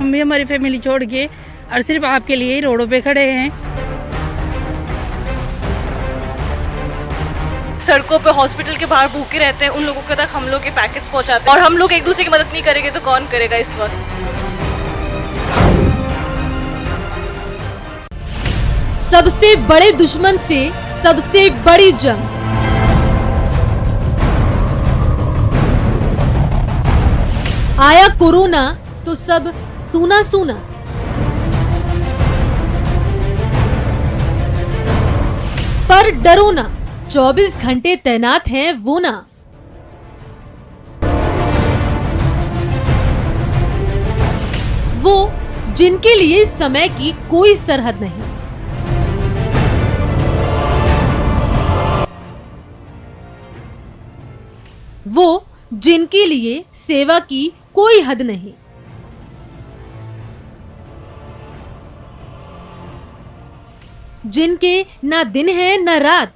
हम भी हमारी फैमिली छोड़ के और सिर्फ आपके लिए ही रोडों पे खड़े हैं। सड़कों पे हॉस्पिटल के बाहर भूखे रहते हैं, उन लोगों के तक हम लोग के पैकेट्स पहुंचाते हैं और हम लोग एक दूसरे की मदद नहीं करेंगे तो कौन करेगा इस वक्त। सबसे बड़े दुश्मन से सबसे बड़ी जंग। आया कोरोना तो सब सूना सूना। पर डरो ना, 24 घंटे तैनात हैं वो ना। वो जिनके लिए समय की कोई सरहद नहीं। वो जिनके लिए सेवा की कोई हद नहीं। जिनके ना दिन है ना रात।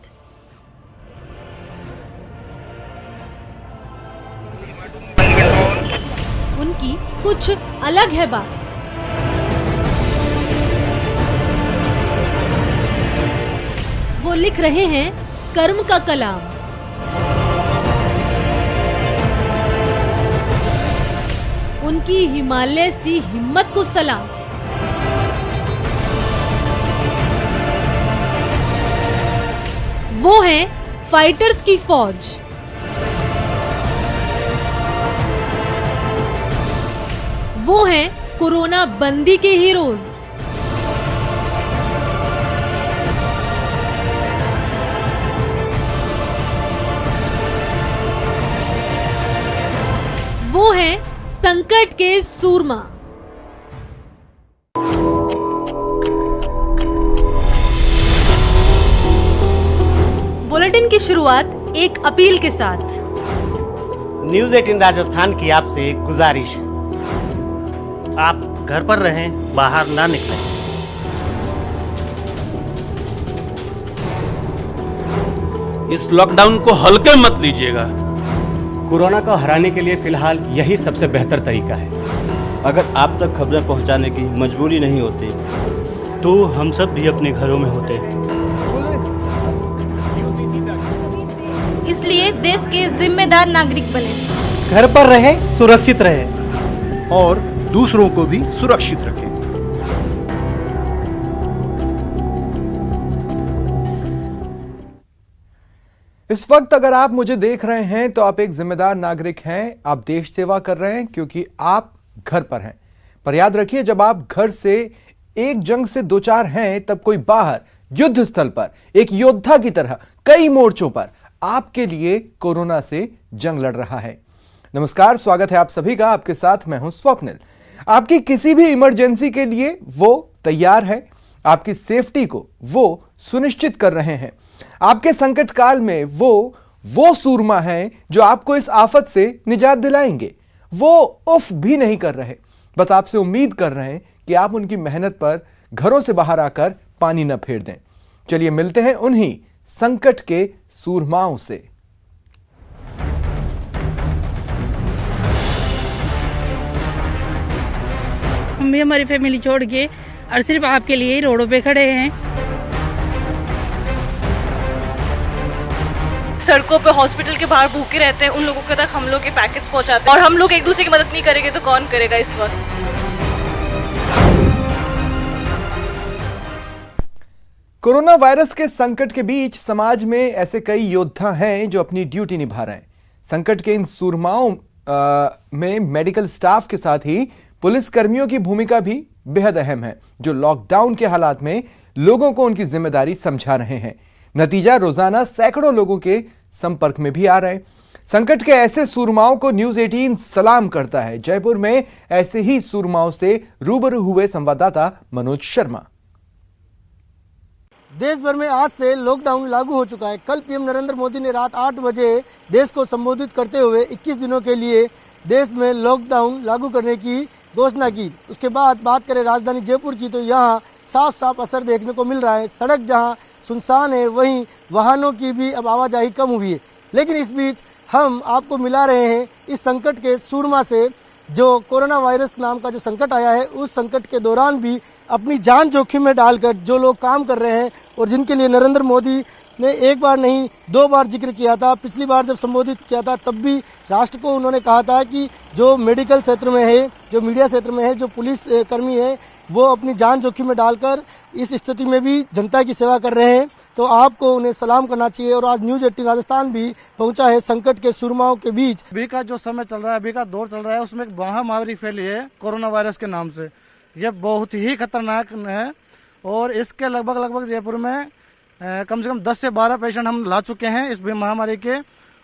उनकी कुछ अलग है बात। वो लिख रहे हैं कर्म का कलाम। उनकी हिमालय सी हिम्मत को सलाम। वो हैं फाइटर्स की फौज। वो हैं कोरोना बंदी के हीरोज। वो हैं संकट के सूरमा। बुलेटिन की शुरुआत एक अपील के साथ। न्यूज़ 18 राजस्थान की आपसे एक गुजारिश है, आप घर पर रहें, बाहर ना निकलें। इस लॉकडाउन को हल्के मत लीजिएगा। कोरोना को हराने के लिए फिलहाल यही सबसे बेहतर तरीका है। अगर आप तक खबरें पहुंचाने की मजबूरी नहीं होती तो हम सब भी अपने घरों में होते। इसलिए देश के जिम्मेदार नागरिक बने। घर पर रहे, सुरक्षित रहे और दूसरों को भी सुरक्षित रखें। इस वक्त अगर आप मुझे देख रहे हैं तो आप एक जिम्मेदार नागरिक हैं, आप देश सेवा कर रहे हैं क्योंकि आप घर पर हैं। पर याद रखिए, जब आप घर से एक जंग से दो चार हैं तब कोई बाहर युद्ध स्थल पर एक योद्धा की तरह कई मोर्चों पर आपके लिए कोरोना से जंग लड़ रहा है। नमस्कार, स्वागत है आप सभी का। आपके साथ मैं हूं स्वप्निल। आपकी किसी भी इमरजेंसी के लिए वो तैयार है, आपकी सेफ्टी को वो सुनिश्चित कर रहे हैं। आपके संकट काल में वो सूरमा हैं जो आपको इस आफत से निजात दिलाएंगे। वो उफ भी नहीं कर रहे, बस आपसे उम्मीद कर रहे हैं कि आप उनकी मेहनत पर घरों से बाहर आकर पानी न फेर दें। चलिए मिलते हैं उन्हीं संकट के सूरमाओं से। हम भी हमारी फैमिली छोड़ के और सिर्फ आपके लिए ही रोडों पे खड़े हैं। सड़कों पे हॉस्पिटल के बाहर भूखे रहते हैं, उन लोगों के तक हम लोग के पैकेट्स पहुंचाते हैं और हम लोग एक दूसरे की मदद नहीं करेंगे तो कौन करेगा इस वक्त। कोरोना वायरस के संकट के बीच समाज में ऐसे कई योद्धा हैं जो अपनी ड्यूटी निभा रहे हैं। संकट के इन सूरमाओं में मेडिकल स्टाफ के साथ ही पुलिस कर्मियों की भूमिका भी बेहद अहम है, जो लॉकडाउन के हालात में लोगों को उनकी जिम्मेदारी समझा रहे हैं। नतीजा, रोजाना सैकड़ों लोगों के संपर्क में भी आ रहे हैं। संकट के ऐसे सूरमाओं को न्यूज़ 18 सलाम करता है। जयपुर में ऐसे ही सूरमाओं से रूबरू हुए संवाददाता मनोज शर्मा। देश भर में आज से लॉकडाउन लागू हो चुका है। कल पीएम नरेंद्र मोदी ने रात 8 बजे देश को संबोधित करते हुए 21 दिनों के लिए देश में लॉकडाउन लागू करने की घोषणा की। उसके बाद बात करें राजधानी जयपुर की तो यहाँ साफ साफ असर देखने को मिल रहा है। सड़क जहाँ सुनसान है वहीं वाहनों की भी अब आवाजाही कम हुई है। लेकिन इस बीच हम आपको मिला रहे हैं इस संकट के सूरमा से, जो कोरोना वायरस नाम का जो संकट आया है, उस संकट के दौरान भी अपनी जान जोखिम में डालकर जो लोग काम कर रहे हैं और जिनके लिए नरेंद्र मोदी ने एक बार नहीं 2 बार जिक्र किया था। पिछली बार जब संबोधित किया था तब भी राष्ट्र को उन्होंने कहा था कि जो मेडिकल क्षेत्र में है, जो मीडिया क्षेत्र में है, जो पुलिस कर्मी है, वो अपनी जान जोखिम में डालकर इस स्थिति में भी जनता की सेवा कर रहे हैं। तो आपको उन्हें सलाम करना चाहिए। और आज न्यूज़ 18 राजस्थान भी पहुंचा है संकट के सुरमाओं के बीच। अभी का जो समय चल रहा है, अभी का दौर चल रहा है, उसमें एक महामारी फैली है कोरोना वायरस के नाम से। यह बहुत ही खतरनाक है और इसके लगभग जयपुर में कम से कम 10 से 12 पेशेंट हम ला चुके हैं इस महामारी के।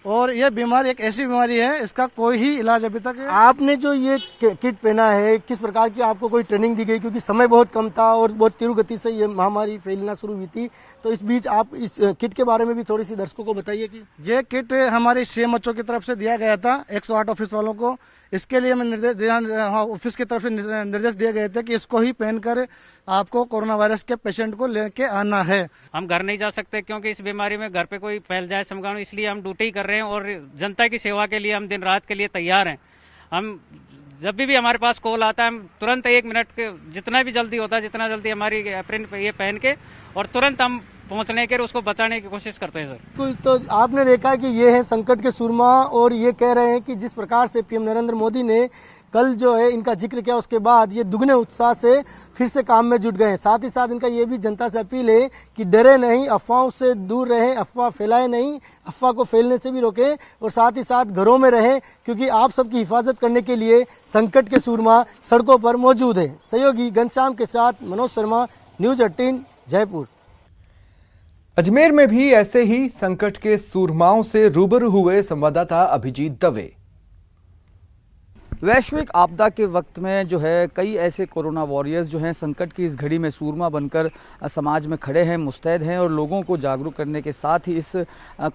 और यह बीमारी एक ऐसी बीमारी है, इसका कोई ही इलाज अभी तक। आपने जो ये किट पहना है, किस प्रकार की आपको कोई ट्रेनिंग दी गई? क्योंकि समय बहुत कम था और बहुत तीव्र गति से ये महामारी फैलना शुरू हुई थी, तो इस बीच आप इस किट के बारे में भी थोड़ी सी दर्शकों को बताइए। कि ये किट हमारे CMHO की तरफ से दिया गया था 108 ऑफिस वालों को। इसके लिए हमें ऑफिस की तरफ से निर्देश दिए गए थे कि इसको ही पहनकर आपको कोरोना वायरस के पेशेंट को लेके आना है। हम घर नहीं जा सकते क्योंकि इस बीमारी में घर पे कोई फैल जाए संक्रमण, इसलिए हम ड्यूटी कर रहे हैं और जनता की सेवा के लिए हम दिन रात के लिए तैयार हैं। हम जब भी हमारे पास कॉल आता है, हम तुरंत 1 मिनट के जितना भी जल्दी होता है, जितना जल्दी हमारी एप्रिन ये पहन के और तुरंत हम पहुंचने के उसको बचाने की कोशिश करते हैं सर। तो आपने देखा कि ये है संकट के सुरमा और ये कह रहे हैं कि जिस प्रकार से PM नरेंद्र मोदी ने कल जो है इनका जिक्र किया, उसके बाद ये दुगने उत्साह से फिर से काम में जुट गए हैं। साथ ही साथ इनका ये भी जनता से अपील है कि डरे नहीं, अफवाहों से दूर रहें, अफवाह फैलाए नहीं, अफवाह को फैलने से भी रोकें और साथ ही साथ घरों में रहें, क्योंकि आप सबकी हिफाजत करने के लिए संकट के सूरमा सड़कों पर मौजूद है। सहयोगी घनश्याम के साथ मनोज शर्मा, न्यूज़ 18 जयपुर। अजमेर में भी ऐसे ही संकट के सूरमाओं से रूबरू हुए संवाददाता अभिजीत दवे। वैश्विक आपदा के वक्त में जो है कई ऐसे कोरोना वॉरियर्स जो हैं संकट की इस घड़ी में सूरमा बनकर समाज में खड़े हैं, मुस्तैद हैं और लोगों को जागरूक करने के साथ ही इस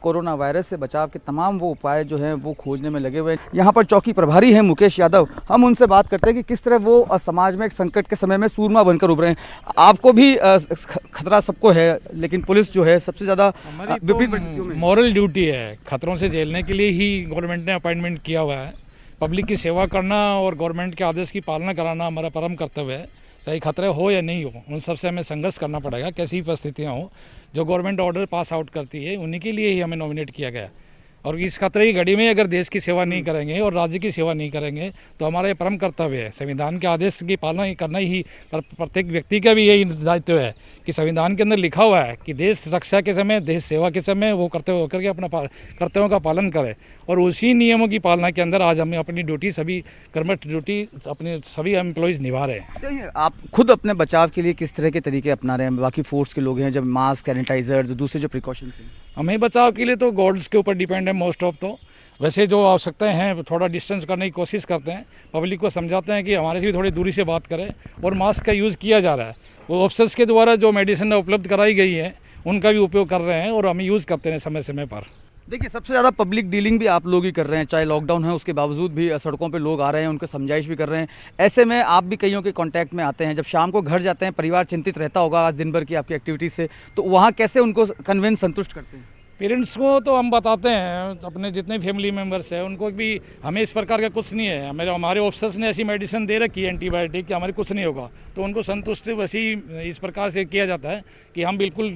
कोरोना वायरस से बचाव के तमाम वो उपाय जो हैं वो खोजने में लगे हुए हैं। यहाँ पर चौकी प्रभारी हैं मुकेश यादव, हम उनसे बात करते हैं कि किस तरह वो समाज में एक संकट के समय में सूरमा बनकर उभरे हैं। आपको भी खतरा सबको है, लेकिन पुलिस जो है सबसे ज़्यादा मॉरल ड्यूटी है, खतरों से झेलने के लिए ही गवर्नमेंट ने अपॉइंटमेंट किया हुआ है। पब्लिक की सेवा करना और गवर्नमेंट के आदेश की पालना कराना हमारा परम कर्तव्य है, चाहे खतरे हो या नहीं हो, उन सबसे हमें संघर्ष करना पड़ेगा। कैसी परिस्थितियाँ हो, जो गवर्नमेंट ऑर्डर पास आउट करती है उन्हीं के लिए ही हमें नॉमिनेट किया गया। और इस खतरे की घड़ी में अगर देश की सेवा नहीं करेंगे और राज्य की सेवा नहीं करेंगे तो हमारा ये परम कर्तव्य है। संविधान के आदेश की पालना करना ही प्रत्येक व्यक्ति का भी यही दायित्व है कि संविधान के अंदर लिखा हुआ है कि देश रक्षा के समय, देश सेवा के समय वो कर्तव्य होकर के अपना कर्तव्यों का पालन करे। और उसी नियमों की पालना के अंदर आज हमें अपनी ड्यूटी, सभी कर्मठ ड्यूटी अपने सभी एम्प्लॉयज़ निभा रहे हैं। आप खुद अपने बचाव के लिए किस तरह के तरीके अपना रहे हैं? बाकी फोर्स के लोग हैं जब मास्क, सैनिटाइजर, दूसरे जो प्रिकॉशंस हैं, हमें बचाव के लिए तो गॉड्स के ऊपर डिपेंड है मोस्ट ऑफ। तो वैसे जो आवश्यकताएं हैं थोड़ा डिस्टेंस करने की कोशिश करते हैं, पब्लिक को समझाते हैं कि हमारे से भी थोड़ी दूरी से बात करें और मास्क का यूज़ किया जा रहा है। वो ऑफिसर्स के द्वारा जो मेडिसिन उपलब्ध कराई गई है उनका भी उपयोग कर रहे हैं और हम यूज़ करते हैं समय समय पर। देखिए, सबसे ज़्यादा पब्लिक डीलिंग भी आप लोग ही कर रहे हैं, चाहे लॉकडाउन है उसके बावजूद भी सड़कों पे लोग आ रहे हैं, उनको समझाइश भी कर रहे हैं। ऐसे में आप भी कईयों के कांटेक्ट में आते हैं, जब शाम को घर जाते हैं परिवार चिंतित रहता होगा आज दिन भर की आपकी एक्टिविटीज से, तो वहाँ कैसे उनको कन्विंस, संतुष्ट करते हैं? पेरेंट्स को तो हम बताते हैं, अपने जितने फैमिली मेम्बर्स हैं उनको भी हमें इस प्रकार का कुछ नहीं है, हमारे ऑफिसर्स ने ऐसी मेडिसिन दे रखी है एंटीबायोटिक कि हमारे कुछ नहीं होगा, तो उनको संतुष्ट वैसे इस प्रकार से किया जाता है कि हम बिल्कुल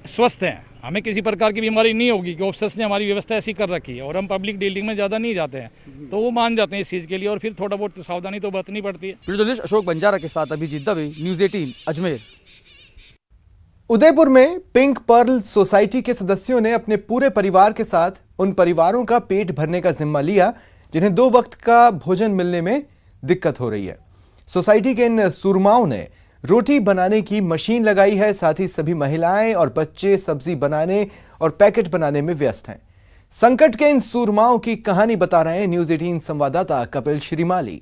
स्वस्थ हैं, हमें किसी प्रकार की बीमारी नहीं होगी कि ऑफिसर्स ने हमारी व्यवस्था ऐसी कर रखी है और हम पब्लिक डीलिंग में ज़्यादा नहीं जाते हैं, तो वो मान जाते हैं इस चीज़ के लिए और फिर थोड़ा बहुत सावधानी तो बरतनी पड़ती है। जर्नलिस्ट अशोक बंजारा के साथ अभिजीत दवे, न्यूज़ 18 अजमेर। उदयपुर में पिंक पर्ल सोसाइटी के सदस्यों ने अपने पूरे परिवार के साथ उन परिवारों का पेट भरने का जिम्मा लिया जिन्हें 2 वक्त का भोजन मिलने में दिक्कत हो रही है। सोसाइटी के इन सूरमाओं ने रोटी बनाने की मशीन लगाई है, साथ ही सभी महिलाएं और बच्चे सब्जी बनाने और पैकेट बनाने में व्यस्त हैं। संकट के इन सूरमाओं की कहानी बता रहे हैं न्यूज़ 18 संवाददाता कपिल श्रीमाली।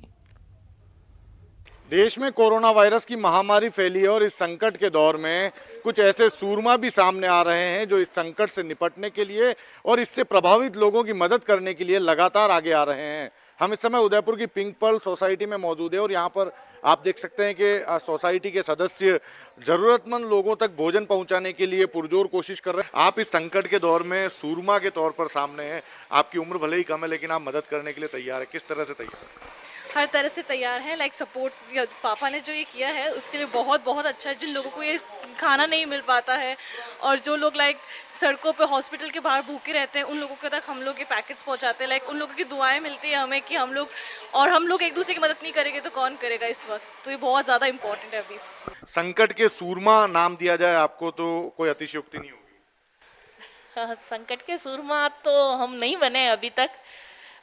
देश में कोरोना वायरस की महामारी फैली है और इस संकट के दौर में कुछ ऐसे सूरमा भी सामने आ रहे हैं जो इस संकट से निपटने के लिए और इससे प्रभावित लोगों की मदद करने के लिए लगातार आगे आ रहे हैं। हम इस समय उदयपुर की पिंक पर्ल सोसाइटी में मौजूद है और यहाँ पर आप देख सकते हैं कि सोसाइटी के सदस्य ज़रूरतमंद लोगों तक भोजन पहुंचाने के लिए पुरजोर कोशिश कर रहे हैं। आप इस संकट के दौर में सूरमा के तौर पर सामने हैं। आपकी उम्र भले ही कम है लेकिन आप मदद करने के लिए तैयार है। किस तरह से तैयार है? हर तरह से तैयार हैं। लाइक सपोर्ट पापा ने जो ये किया है उसके लिए बहुत बहुत अच्छा है। जिन लोगों को ये खाना नहीं मिल पाता है और जो लोग लाइक सड़कों पे हॉस्पिटल के बाहर भूखे रहते हैं उन लोगों के तक हम लोग ये पैकेट्स पहुंचाते हैं। लाइक उन लोगों की दुआएं मिलती है हमें कि हम लोग एक दूसरे की मदद नहीं करेंगे तो कौन करेगा इस वक्त। तो ये बहुत ज़्यादा इंपॉर्टेंट है अभी। संकट के सूरमा नाम दिया जाए आपको तो कोई अतिशयोक्ति नहीं होगी। हाँ, संकट के सूरमा तो हम नहीं बने अभी तक,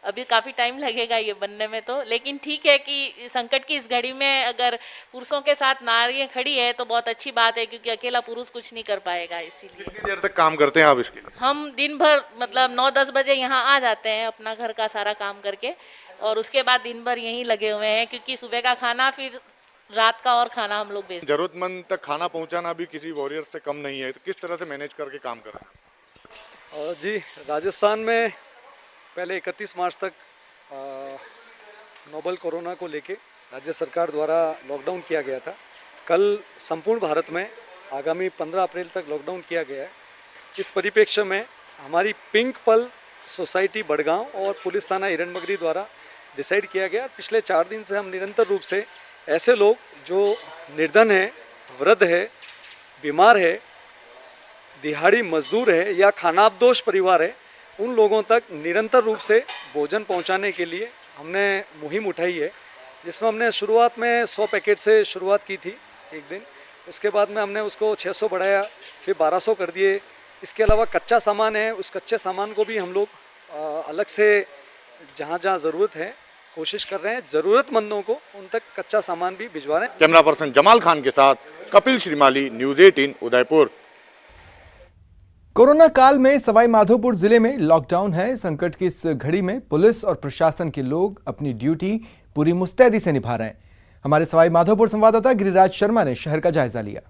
अभी काफ़ी टाइम लगेगा ये बनने में तो। लेकिन ठीक है कि संकट की इस घड़ी में अगर पुरुषों के साथ नारियाँ खड़ी है तो बहुत अच्छी बात है, क्योंकि अकेला पुरुष कुछ नहीं कर पाएगा। इसीलिए कितनी देर तक काम करते हैं आप इसके लिए? हम दिन भर मतलब 9-10 बजे यहाँ आ जाते हैं अपना घर का सारा काम करके, और उसके बाद दिन भर यहीं लगे हुए हैं, क्योंकि सुबह का खाना फिर रात का और खाना हम लोग बेचते हैं। जरूरतमंद तक खाना पहुँचाना भी किसी वॉरियर से कम नहीं है, तो किस तरह से मैनेज करके काम कर रहे हैं? जी, राजस्थान में पहले 31 मार्च तक नोबल कोरोना को लेके राज्य सरकार द्वारा लॉकडाउन किया गया था। कल संपूर्ण भारत में आगामी 15 अप्रैल तक लॉकडाउन किया गया है। इस परिप्रेक्ष्य में हमारी पिंक पल सोसाइटी बड़गांव और पुलिस थाना हिरणमगरी द्वारा डिसाइड किया गया। पिछले 4 दिन से हम निरंतर रूप से ऐसे लोग जो निर्धन है, वृद्ध है, बीमार है, दिहाड़ी मजदूर है या खानाबदोश परिवार है, उन लोगों तक निरंतर रूप से भोजन पहुंचाने के लिए हमने मुहिम उठाई है, जिसमें हमने शुरुआत में 100 पैकेट से शुरुआत की थी एक दिन। उसके बाद में हमने उसको 600 बढ़ाया, फिर 1200 कर दिए। इसके अलावा कच्चा सामान है, उस कच्चे सामान को भी हम लोग अलग से जहाँ जहाँ ज़रूरत है कोशिश कर रहे हैं, ज़रूरतमंदों को उन तक कच्चा सामान भी भिजवा रहे हैं। कैमरा पर्सन जमाल खान के साथ कपिल श्रीमाली, न्यूज़ 18 उदयपुर। कोरोना काल में सवाई माधोपुर जिले में लॉकडाउन है। संकट की इस घड़ी में पुलिस और प्रशासन के लोग अपनी ड्यूटी पूरी मुस्तैदी से निभा रहे हैं। हमारे सवाई माधोपुर संवाददाता गिरिराज शर्मा ने शहर का जायजा लिया।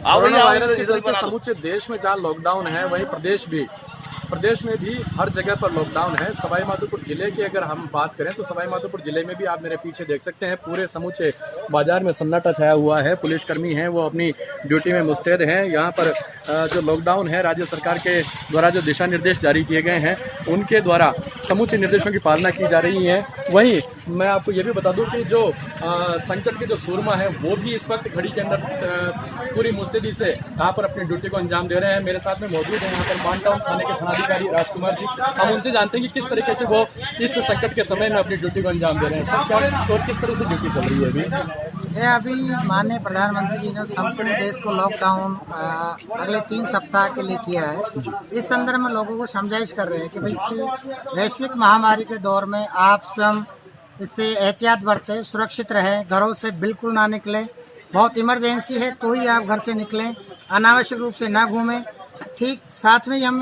कोरोना वायरस के चलते समूचे देश में जहां लॉकडाउन है, वहीं प्रदेश में भी हर जगह पर लॉकडाउन है। सवाई माधोपुर जिले की अगर हम बात करें तो सवाई माधोपुर जिले में भी आप मेरे पीछे देख सकते हैं पूरे समूचे बाजार में सन्नाटा छाया हुआ है। पुलिसकर्मी हैं वो अपनी ड्यूटी में मुस्तैद हैं। यहाँ पर जो लॉकडाउन है राज्य सरकार के द्वारा जो दिशा निर्देश जारी किए गए हैं उनके द्वारा समूचे निर्देशों की पालना की जा रही है। वहीं मैं आपको ये भी बता दूं कि जो संकट के जो सूरमा है वो भी इस वक्त घड़ी के अंदर पूरी मुस्तैदी से यहाँ पर अपनी ड्यूटी को अंजाम दे रहे हैं। मेरे साथ में मौजूद है यहाँ पर मानटाउन थाने के थानाधिकारी राजकुमार जी। हम उनसे जानते हैं कि किस तरीके से वो इस संकट के समय में अपनी ड्यूटी को अंजाम दे रहे हैं। सर, क्या और किस तरह से ड्यूटी चल रही है अभी माननीय प्रधानमंत्री जी ने संपूर्ण देश को लॉकडाउन अगले 3 सप्ताह के लिए किया है। इस संदर्भ में लोगों को समझाइश कर रहे हैं कि भाई इस वैश्विक महामारी के दौर में आप स्वयं इससे एहतियात बरतें, सुरक्षित रहें, घरों से बिल्कुल ना निकलें, बहुत इमरजेंसी है तो ही आप घर से निकलें, अनावश्यक रूप से ना घूमें। ठीक साथ में ही हम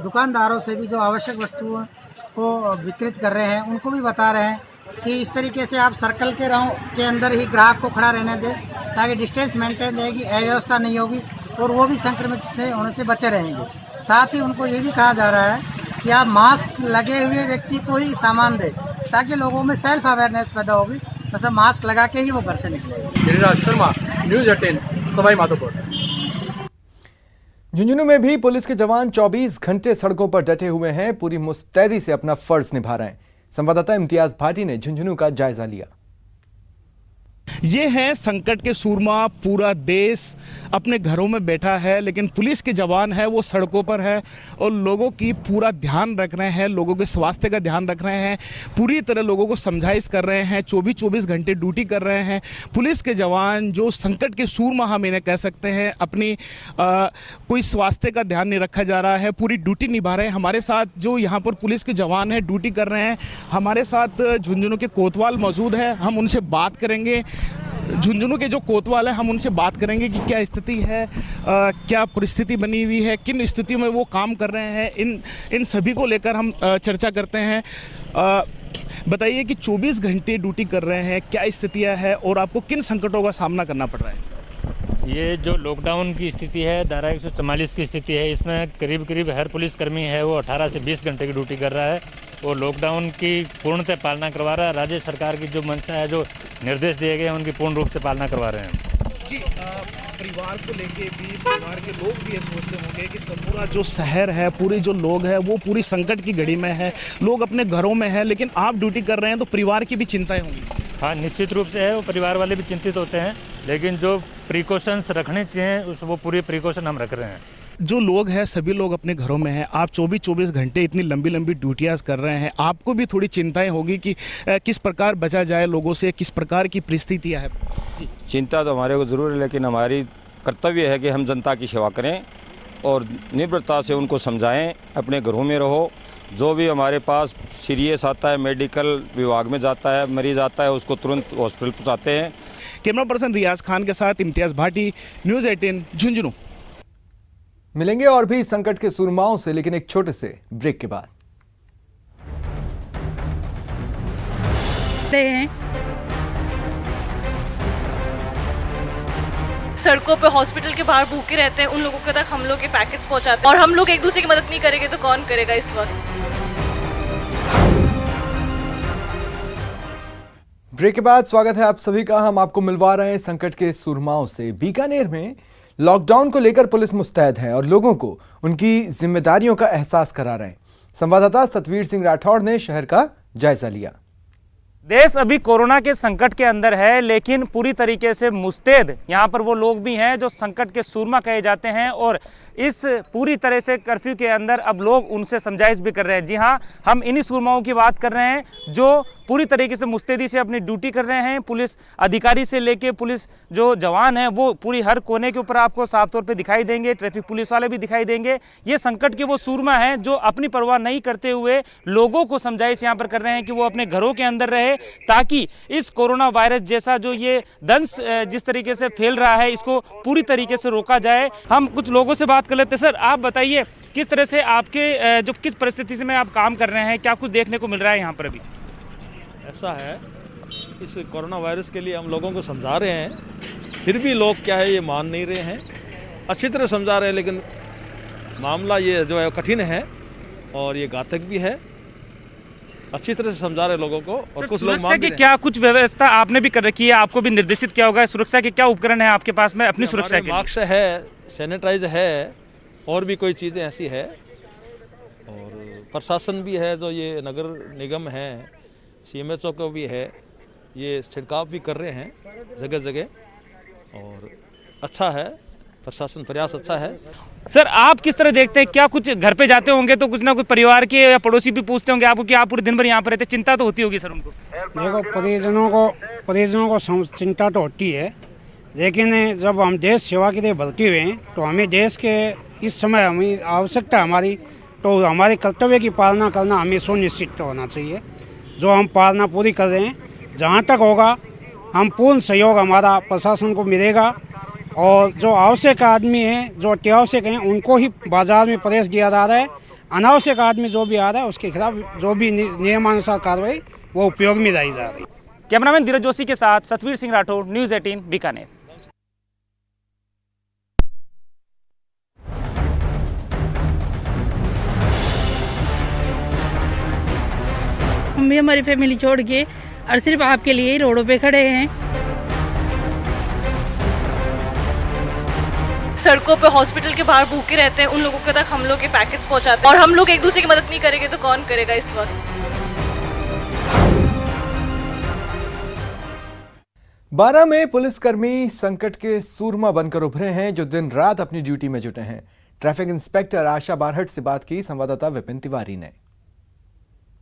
दुकानदारों से भी जो आवश्यक वस्तुओं को वितरित कर रहे हैं उनको भी बता रहे हैं कि इस तरीके से आप सर्कल के अंदर ही ग्राहक को खड़ा रहने दें ताकि डिस्टेंस मेंटेन रहेगी, अव्यवस्था नहीं होगी और वो भी संक्रमित से होने से बचे रहेंगे। साथ ही उनको ये भी कहा जा रहा है कि आप मास्क लगे हुए व्यक्ति को ही सामान दें ताकि लोगों में सेल्फ अवेयरनेस पैदा होगी, तो सब मास्क लगा के ही वो घर से निकलेंगे। गिरिराज शर्मा, न्यूज़ 18 सवाई माधोपुर। झुंझुनू में भी पुलिस के जवान 24 घंटे सड़कों पर डटे हुए हैं, पूरी मुस्तैदी से अपना फर्ज निभा रहे हैं। संवाददाता इम्तियाज भाटी ने झुंझुनू का जायजा लिया। ये है संकट के सूरमा। पूरा देश अपने घरों में बैठा है लेकिन पुलिस के जवान है वो सड़कों पर है और लोगों की पूरा ध्यान रख रहे हैं, लोगों के स्वास्थ्य का ध्यान रख रहे हैं, पूरी तरह लोगों को समझाइश कर रहे हैं, 24 घंटे ड्यूटी कर रहे हैं। पुलिस के जवान जो संकट के सूरमा हम इन्हें कह सकते हैं, अपनी कोई स्वास्थ्य का ध्यान नहीं रखा जा रहा है, पूरी ड्यूटी निभा रहे हैं। हमारे साथ जो यहाँ पर पुलिस के जवान हैं ड्यूटी कर रहे हैं, हमारे साथ झुंझुनू के कोतवाल मौजूद है, हम उनसे बात करेंगे। झुंझुनू के जो कोतवाल है हम उनसे बात करेंगे कि क्या स्थिति है, क्या परिस्थिति बनी हुई है, किन स्थितियों में वो काम कर रहे हैं, इन सभी को लेकर हम चर्चा करते हैं। बताइए कि 24 घंटे ड्यूटी कर रहे हैं, क्या स्थितियां हैं और आपको किन संकटों का सामना करना पड़ रहा है? ये जो लॉकडाउन की स्थिति है, धारा 144 की स्थिति है, इसमें करीब हर पुलिसकर्मी है वो 18 से 20 घंटे की ड्यूटी कर रहा है वो लॉकडाउन की पूर्णतः पालना करवा रहा है। राज्य सरकार की जो मंशा है, जो निर्देश दिए गए हैं, उनकी पूर्ण रूप से पालना करवा रहे हैं जी। परिवार को लेके भी, परिवार के लोग भी ये सोचते होंगे कि सब पूरा जो शहर है, पूरे जो लोग हैं वो पूरी संकट की घड़ी में है, लोग अपने घरों में हैं, लेकिन आप ड्यूटी कर रहे हैं तो परिवार की भी चिंताएं होंगी। हाँ, निश्चित रूप से है, वो परिवार वाले भी चिंतित होते हैं, लेकिन जो प्रिकॉशंस रखने चाहिए वो पूरी प्रिकॉशन हम रख रहे हैं। जो लोग हैं सभी लोग अपने घरों में हैं, आप 24-24 घंटे इतनी लंबी लंबी ड्यूटियाँ कर रहे हैं, आपको भी थोड़ी चिंताएं होगी कि किस प्रकार बचा जाए लोगों से, किस प्रकार की परिस्थितियाँ है। चिंता तो हमारे को ज़रूर है, लेकिन हमारी कर्तव्य है कि हम जनता की सेवा करें और निम्रता से उनको समझाएं, अपने घरों में रहो। जो भी हमारे पास सीरियस आता है, मेडिकल विभाग में जाता है, मरीज आता है, उसको तुरंत हॉस्पिटल पहुँचाते हैं। कैमरा पर्सन रियाज खान के साथ इम्तियाज़ भाटी, न्यूज़ 18 झुंझुनू। मिलेंगे और भी संकट के सुरमाओं से, लेकिन एक छोटे से ब्रेक के बाद। सड़कों पे हॉस्पिटल के बाहर भूखे रहते हैं, उन लोगों के तक हम लोग के पैकेट्स पहुंचाते हैं, और हम लोग एक दूसरे की मदद नहीं करेंगे तो कौन करेगा इस वक्त। ब्रेक के बाद स्वागत है आप सभी का। हम आपको मिलवा रहे हैं संकट के सुरमाओं से। बीकानेर में लॉकडाउन को लेकर पुलिस मुस्तैद है और लोगों को उनकी जिम्मेदारियों का एहसास करा रहे हैं। संवाददाता सतवीर सिंह राठौड़ ने शहर का जायजा लिया। देश अभी कोरोना के संकट के अंदर है, लेकिन पूरी तरीके से मुस्तैद यहाँ पर वो लोग भी हैं जो संकट के सूरमा कहे जाते हैं, और इस पूरी तरह से कर्फ्यू के अंदर अब लोग उनसे समझाइश भी कर रहे हैं। जी हाँ, हम इन्हीं सूरमाओं की बात कर रहे हैं जो पूरी तरीके से मुस्तैदी से अपनी ड्यूटी कर रहे हैं। पुलिस अधिकारी से लेके पुलिस जो जवान हैं वो पूरी हर कोने के ऊपर आपको साफ तौर पे दिखाई देंगे, ट्रैफिक पुलिस वाले भी दिखाई देंगे। ये संकट के वो सूरमा हैं जो अपनी परवाह नहीं करते हुए लोगों को समझाइश यहाँ पर कर रहे हैं कि वो अपने घरों के अंदर रहे, ताकि इस कोरोना वायरस जैसा जो ये दंश जिस तरीके से फैल रहा है इसको पूरी तरीके से रोका जाए। हम कुछ लोगों से बात कर लेते हैं। सर, आप बताइए किस तरह से आपके जो किस परिस्थिति से में आप काम कर रहे हैं, क्या कुछ देखने को मिल रहा है यहाँ पर अभी? ऐसा है, इस कोरोना वायरस के लिए हम लोगों को समझा रहे हैं, फिर भी लोग क्या है ये मान नहीं रहे हैं। अच्छी तरह समझा रहे हैं, लेकिन मामला ये जो है कठिन है और ये घातक भी है। अच्छी तरह से समझा रहे लोगों को, और कुछ लोग मान भी रहे। क्या कुछ व्यवस्था आपने भी कर रखी है? आपको भी निर्देशित किया होगा। सुरक्षा के क्या उपकरण है आपके पास में अपनी सुरक्षा के? मास्क है, सैनिटाइज है, और भी कोई चीज़ें ऐसी है, और प्रशासन भी है जो ये नगर निगम है, CMHO को भी है, ये छिड़काव भी कर रहे हैं जगह जगह, और अच्छा है, प्रशासन प्रयास अच्छा है। सर, आप किस तरह देखते हैं? क्या कुछ घर पे जाते होंगे तो कुछ ना कुछ परिवार के या पड़ोसी भी पूछते होंगे आपको कि आप पूरे दिन भर यहाँ पर रहते, चिंता तो होती होगी सर उनको? देखो, परिजनों को चिंता तो होती है, लेकिन जब हम देश सेवा के लिए भर्ती हुए हैं तो हमें देश के इस समय हमें आवश्यकता हमारी, तो हमारे कर्तव्य की पालना करना हमें सुनिश्चित तो होना चाहिए, जो हम पालना पूरी कर रहे हैं। जहाँ तक होगा हम पूर्ण सहयोग हमारा प्रशासन को मिलेगा, और जो आवश्यक आदमी हैं, जो अत्यावश्यक हैं, उनको ही बाजार में प्रवेश दिया जा रहा है। अनावश्यक आदमी जो भी आ रहा है उसके खिलाफ जो भी नियमानुसार कार्रवाई वो उपयोग में लाई जा रही है। कैमरामैन धीरज जोशी के साथ सतवीर सिंह राठौड़, न्यूज़ 18 बीकानेर। हम भी हमारी फैमिली छोड़ के और सिर्फ आपके लिए ही रोडों पे खड़े हैं। सड़कों पे हॉस्पिटल के बाहर भूखे रहते हैं, उन लोगों के तक हम लोग के पैकेट्स पहुंचाते हैं, और हम लोग एक दूसरे की मदद नहीं करेंगे तो कौन करेगा इस वक्त। 12 में पुलिसकर्मी संकट के सूरमा बनकर उभरे हैं जो दिन रात अपनी ड्यूटी में जुटे हैं। ट्रैफिक इंस्पेक्टर आशा बारहट से बात की संवाददाता विपिन तिवारी ने।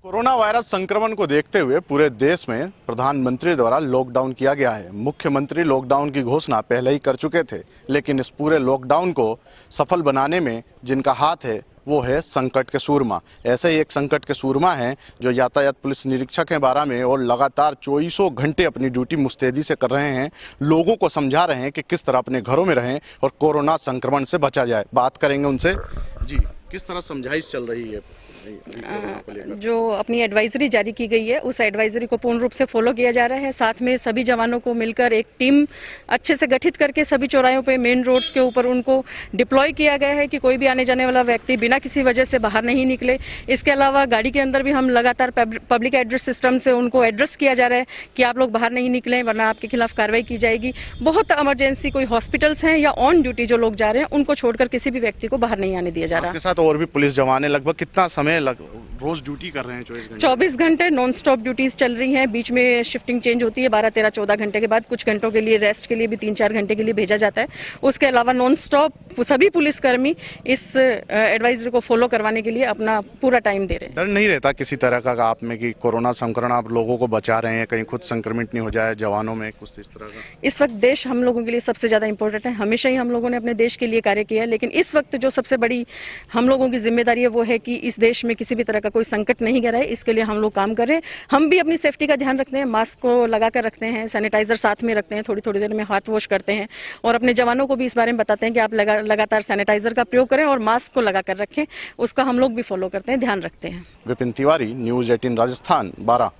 कोरोना वायरस संक्रमण को देखते हुए पूरे देश में प्रधानमंत्री द्वारा लॉकडाउन किया गया है। मुख्यमंत्री लॉकडाउन की घोषणा पहले ही कर चुके थे, लेकिन इस पूरे लॉकडाउन को सफल बनाने में जिनका हाथ है वो है संकट के सूरमा। ऐसे ही एक संकट के सूरमा हैं जो यातायात पुलिस निरीक्षक हैं 12 में, और लगातार 24 घंटे अपनी ड्यूटी मुस्तैदी से कर रहे हैं। लोगों को समझा रहे हैं कि किस तरह अपने घरों में रहें और कोरोना संक्रमण से बचा जाए। बात करेंगे उनसे। जी, किस तरह समझाइश चल रही है? जो अपनी एडवाइजरी जारी की गई है उस एडवाइजरी को पूर्ण रूप से फॉलो किया जा रहा है। साथ में सभी जवानों को मिलकर एक टीम अच्छे से गठित करके सभी चौराहों पे, मेन रोड्स के ऊपर उनको डिप्लॉय किया गया है कि कोई भी आने जाने वाला व्यक्ति बिना किसी वजह से बाहर नहीं निकले। इसके अलावा गाड़ी के अंदर भी हम लगातार पब्लिक एड्रेस सिस्टम से उनको एड्रेस किया जा रहा है कि आप लोग बाहर नहीं निकलें वरना आपके खिलाफ कार्रवाई की जाएगी। बहुत इमरजेंसी कोई हॉस्पिटल्स हैं या ऑन ड्यूटी जो लोग जा रहे हैं उनको छोड़कर किसी भी व्यक्ति को बाहर नहीं आने दिया जा रहा। आपके साथ और भी पुलिस जवान है, लगभग कितना समय रोज ड्यूटी कर रहे हैं? 24 घंटे नॉन स्टॉप ड्यूटीज चल रही हैं। बीच में शिफ्टिंग चेंज होती है 12, 13, 14 घंटे के बाद। कुछ घंटों के लिए रेस्ट के लिए भी 3-4 घंटे के लिए भेजा जाता है। उसके अलावा नॉन स्टॉप सभी पुलिसकर्मी इस एडवाइजरी को फॉलो करवाने के लिए अपना पूरा टाइम दे रहे हैं। डर नहीं रहता किसी तरह का आप में कि कोरोना संक्रमण आप लोगों को बचा रहे हैं, कहीं खुद संक्रमित नहीं हो जाए जवानों में, कुछ इस तरह का? इस वक्त देश हम लोगों के लिए सबसे ज्यादा इंपॉर्टेंट है। हमेशा ही हम लोगों ने अपने देश के लिए कार्य किया है, लेकिन इस वक्त जो सबसे बड़ी हम लोगों की जिम्मेदारी है वो है कि इस देश में किसी भी तरह का कोई संकट नहीं गिरा है। इसके लिए हम लोग काम कर रहे हैं। हम भी अपनी सेफ्टी का ध्यान रखते हैं, मास्क को लगा कर रखते हैं, सैनिटाइजर साथ में रखते हैं, थोड़ी थोड़ी देर में हाथ वॉश करते हैं और अपने जवानों को भी इस बारे में बताते हैं कि आप लगातार सैनिटाइजर का प्रयोग करें और मास्क को लगा कर रखें। उसका हम लोग भी फॉलो करते हैं, ध्यान रखते हैं। विपिन तिवारी, न्यूज़ 18 राजस्थान 12।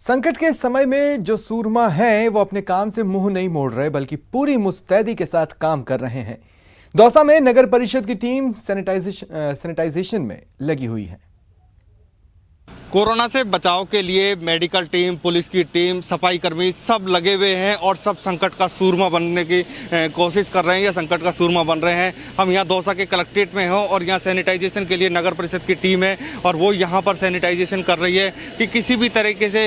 संकट के समय में जो सूरमा हैं वो अपने काम से मुंह नहीं मोड़ रहे बल्कि पूरी मुस्तैदी के साथ काम कर रहे हैं। दौसा में नगर परिषद की टीम सैनिटाइजेशन में लगी हुई है। कोरोना से बचाव के लिए मेडिकल टीम, पुलिस की टीम, सफाई कर्मी सब लगे हुए हैं और सब संकट का सूरमा बनने की कोशिश कर रहे हैं या संकट का सूरमा बन रहे हैं। हम यहाँ दौसा के कलेक्ट्रेट में हैं और यहाँ सैनिटाइजेशन के लिए नगर परिषद की टीम है और वो यहाँ पर सैनिटाइजेशन कर रही है कि किसी भी तरीके से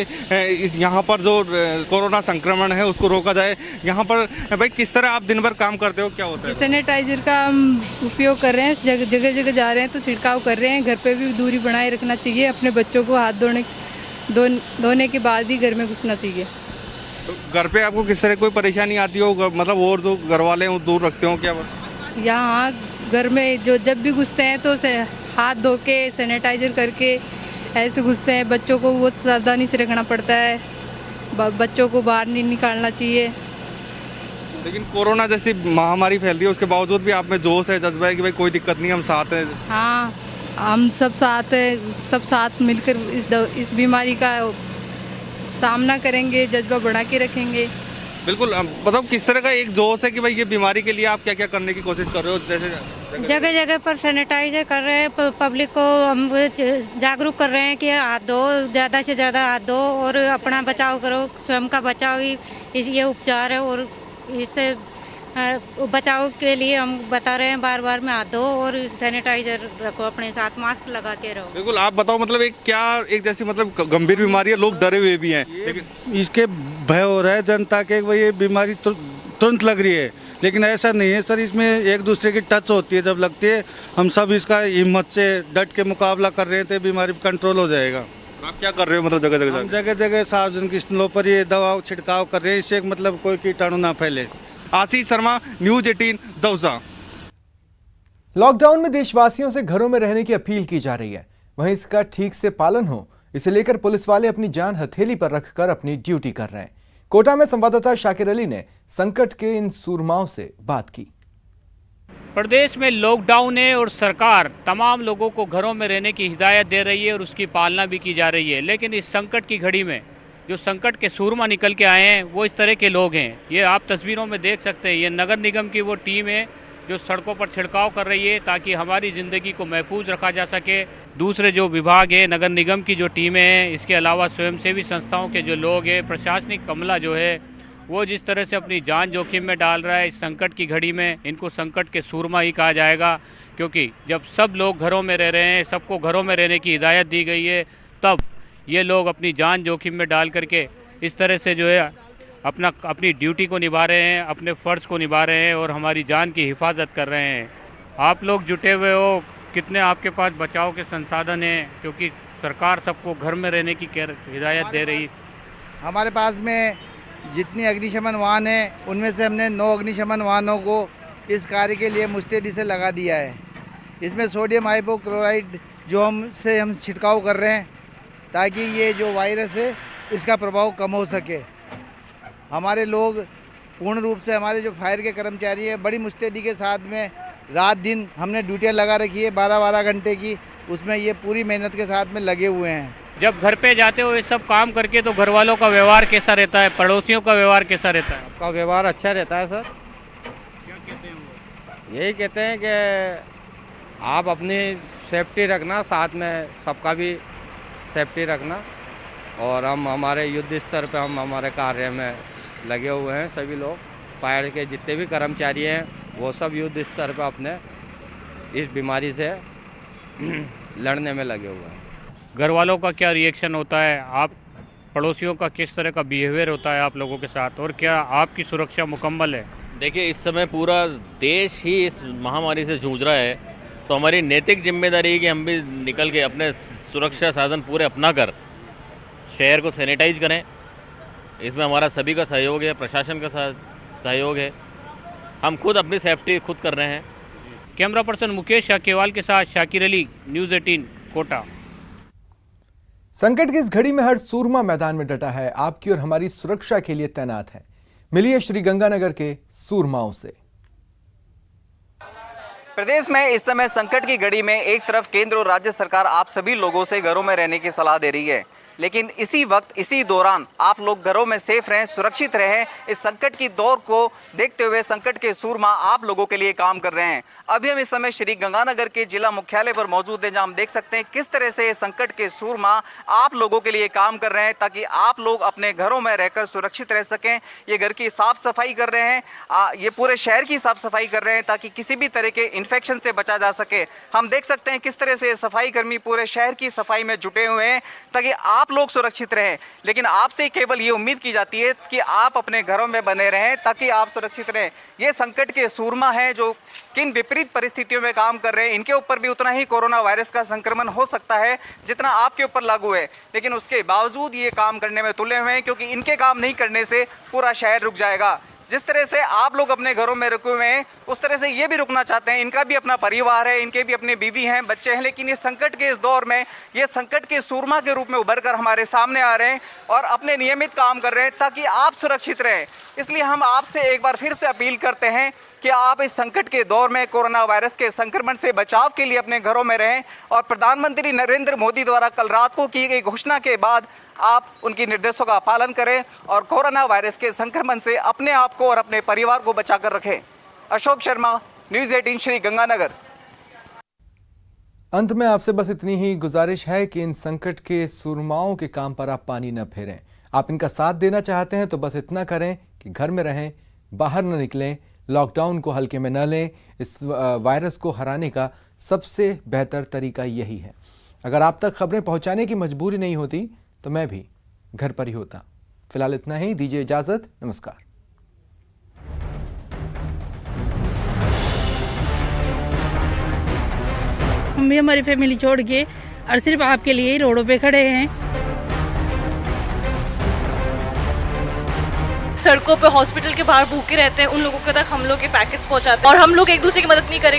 इस यहाँ पर जो कोरोना संक्रमण है उसको रोका जाए। यहाँ पर भाई किस तरह आप दिन भर काम करते हो, क्या होता है? सैनिटाइजर का हम उपयोग कर रहे हैं, जगह जगह जा रहे हैं तो छिड़काव कर रहे हैं। घर पे भी दूरी बनाए रखना चाहिए। अपने बच्चों को हाथ धोने के बाद ही घर में घुसना चाहिए। तो घर पे आपको किस तरह कोई परेशानी आती हो, मतलब और जो घर वाले हैं वो दूर रखते हो क्या? यहाँ घर में जो जब भी घुसते हैं तो हाथ धो के सैनिटाइजर करके ऐसे घुसते हैं। बच्चों को बहुत सावधानी से रखना पड़ता है, बच्चों को बाहर नहीं निकालना चाहिए। लेकिन कोरोना जैसी महामारी फैल रही है उसके बावजूद भी आप में जोश है, जज्बा है कि भाई कोई दिक्कत नहीं, हम साथ हैं। हाँ, हम सब साथ मिलकर इस बीमारी का सामना करेंगे, जज्बा बढ़ा के रखेंगे। बिल्कुल। बताओ किस तरह का एक जोश है कि भाई ये बीमारी के लिए आप क्या क्या करने की कोशिश कर रहे हो? जैसे जगह जगह पर सैनिटाइजर कर रहे हैं, पब्लिक को हम जागरूक कर रहे हैं कि हाथ धो, ज़्यादा से ज़्यादा हाथ धो और अपना बचाव करो। स्वयं का बचाव ही ये उपचार है और इससे बचाव के लिए हम बता रहे हैं बार बार में हाथ धो और सैनिटाइजर रखो अपने साथ, मास्क लगा के रहो। बिल्कुल। आप बताओ मतलब एक जैसी मतलब गंभीर बीमारी है, लोग डरे हुए भी हैं, लेकिन इसके भय हो रहा है जनता के भाई ये बीमारी तुरंत लग रही है, लेकिन ऐसा नहीं है सर। इसमें एक दूसरे की टच होती है, जब लगती है हम सब इसका हिम्मत से डट के मुकाबला कर रहे थे, बीमारी कंट्रोल हो जाएगा। आप क्या कर रहे हो? मतलब जगह जगह सार्वजनिक स्थलों पर ये दवा छिड़काव कर रहे हैं, इससे मतलब कोई कीटाणु ना फैले। आशीष शर्मा, न्यूज़ 18 दौसा। लॉकडाउन में देशवासियों से घरों में रहने की अपील की जा रही है, वहीं इसका ठीक से पालन हो इसे लेकर पुलिस वाले अपनी जान हथेली पर रखकर अपनी ड्यूटी कर रहे हैं। कोटा में संवाददाता शाकिर अली ने संकट के इन सूरमाओं से बात की। प्रदेश में लॉकडाउन है और सरकार तमाम लोगों को घरों में रहने की हिदायत दे रही है और उसकी पालना भी की जा रही है, लेकिन इस संकट की घड़ी में जो संकट के सूरमा निकल के आए हैं वो इस तरह के लोग हैं। ये आप तस्वीरों में देख सकते हैं, ये नगर निगम की वो टीम है जो सड़कों पर छिड़काव कर रही है ताकि हमारी ज़िंदगी को महफूज रखा जा सके। दूसरे जो विभाग है, नगर निगम की जो टीमें हैं, इसके अलावा स्वयंसेवी संस्थाओं के जो लोग हैं, प्रशासनिक अमला जो है वो जिस तरह से अपनी जान जोखिम में डाल रहा है इस संकट की घड़ी में, इनको संकट के सूरमा ही कहा जाएगा। क्योंकि जब सब लोग घरों में रह रहे हैं, सबको घरों में रहने की हिदायत दी गई है, तब ये लोग अपनी जान जोखिम में डाल करके इस तरह से जो है अपनी ड्यूटी को निभा रहे हैं, अपने फ़र्ज़ को निभा रहे हैं और हमारी जान की हिफाजत कर रहे हैं। आप लोग जुटे हुए हो, कितने आपके पास बचाव के संसाधन हैं, क्योंकि सरकार सबको घर में रहने की हिदायत दे रही। हमारे पास में जितनी अग्निशमन वाहन है उनमें से हमने 9 अग्निशमन वाहनों को इस कार्य के लिए मुस्तैदी से लगा दिया है। इसमें सोडियम हाइपोक्लोराइड जो हम छिड़काव कर रहे हैं ताकि ये जो वायरस है इसका प्रभाव कम हो सके। हमारे लोग पूर्ण रूप से, हमारे जो फायर के कर्मचारी हैं बड़ी मुस्तैदी के साथ में रात दिन हमने ड्यूटियां लगा रखी है 12-12 घंटे की, उसमें ये पूरी मेहनत के साथ में लगे हुए हैं। जब घर पे जाते हो ये सब काम करके तो घर वालों का व्यवहार कैसा रहता है, पड़ोसियों का व्यवहार कैसा रहता है? आपका व्यवहार अच्छा रहता है सर। क्या कहते हैं वो? यही कहते हैं कि आप अपनी सेफ्टी रखना, साथ में सबका भी सेफ्टी रखना, और हम हमारे युद्ध स्तर पे हम हमारे कार्य में लगे हुए हैं। सभी लोग फायर के जितने भी कर्मचारी हैं वो सब युद्ध स्तर पे अपने इस बीमारी से लड़ने में लगे हुए हैं। घर वालों का क्या रिएक्शन होता है, आप पड़ोसियों का किस तरह का बिहेवियर होता है आप लोगों के साथ, और क्या आपकी सुरक्षा मुकम्मल है? देखिए, इस समय पूरा देश ही इस महामारी से जूझ रहा है, तो हमारी नैतिक जिम्मेदारी है कि हम भी निकल के अपने सुरक्षा साधन पूरे अपना कर शहर को सैनिटाइज करें। इसमें हमारा सभी का सहयोग है, प्रशासन का सहयोग है, हम खुद अपनी सेफ्टी खुद कर रहे हैं। कैमरा पर्सन मुकेश शाकेवाल के साथ शाकिर अली, न्यूज़ 18 कोटा। संकट की इस घड़ी में हर सूरमा मैदान में डटा है, आपकी और हमारी सुरक्षा के लिए तैनात है। मिलिए श्रीगंगानगर के सूरमाओं से। प्रदेश में इस समय संकट की घड़ी में एक तरफ केंद्र और राज्य सरकार आप सभी लोगों से घरों में रहने की सलाह दे रही है, लेकिन इसी वक्त इसी दौरान आप लोग घरों में सेफ रहें, सुरक्षित रहें। इस संकट की दौर को देखते हुए संकट के सूरमा आप लोगों के लिए काम कर रहे हैं। अभी हम इस समय श्री गंगानगर के जिला मुख्यालय पर मौजूद हैं, जहां हम देख सकते हैं किस तरह से संकट के सूरमा आप लोगों के लिए काम कर रहे हैं, ताकि आप लोग अपने घरों में रहकर सुरक्षित रह सकें। ये घर की साफ सफाई कर रहे हैं, ये पूरे शहर की साफ सफाई कर रहे हैं, ताकि किसी भी तरह के इन्फेक्शन से बचा जा सके। हम देख सकते हैं किस तरह से सफाई कर्मी पूरे शहर की सफाई में जुटे हुए हैं, ताकि आप लोग सुरक्षित रहें। लेकिन आपसे केवल ये उम्मीद की जाती है कि आप अपने घरों में बने रहें, ताकि आप सुरक्षित रहें। ये संकट के सूरमा हैं जो किन विपरीत परिस्थितियों में काम कर रहे हैं। इनके ऊपर भी उतना ही कोरोना वायरस का संक्रमण हो सकता है जितना आपके ऊपर लागू है, लेकिन उसके बावजूद ये काम करने में तुले हुए हैं, क्योंकि इनके काम नहीं करने से पूरा शहर रुक जाएगा। जिस तरह से आप लोग अपने घरों में रुके हुए हैं, उस तरह से ये भी रुकना चाहते हैं। इनका भी अपना परिवार है, इनके भी अपने बीवी हैं, बच्चे हैं, लेकिन ये संकट के इस दौर में ये संकट के सूरमा के रूप में उभर कर हमारे सामने आ रहे हैं और अपने नियमित काम कर रहे हैं, ताकि आप सुरक्षित रहें। इसलिए हम आपसे एक बार फिर से अपील करते हैं कि आप इस संकट के दौर में कोरोना वायरस के संक्रमण से बचाव के लिए अपने घरों में रहें, और प्रधानमंत्री नरेंद्र मोदी द्वारा कल रात को की गई घोषणा के बाद आप उनकी निर्देशों का पालन करें और कोरोना वायरस के संक्रमण से अपने आप को और अपने परिवार को बचाकर रखें। अशोक शर्मा, न्यूज़ 18 श्री गंगानगर। अंत में आपसे बस इतनी ही गुजारिश है कि इन संकट के सूरमाओं के काम पर आप पानी न फेरें। आप इनका साथ देना चाहते हैं तो बस इतना करें कि घर में रहें, बाहर न निकलें, लॉकडाउन को हल्के में न लें। इस वायरस को हराने का सबसे बेहतर तरीका यही है। अगर आप तक खबरें पहुंचाने की मजबूरी नहीं होती तो मैं भी घर पर ही होता। फिलहाल इतना ही, दीजिए इजाजत, नमस्कार। हम भी हमारी फैमिली छोड़ के और सिर्फ आपके लिए ही रोडों पे खड़े हैं। सड़कों पे हॉस्पिटल के बाहर भूखे रहते हैं, उन लोगों के तक हम लोग के पैकेट्स पहुंचाते हैं, और हम लोग एक दूसरे की मदद नहीं करेंगे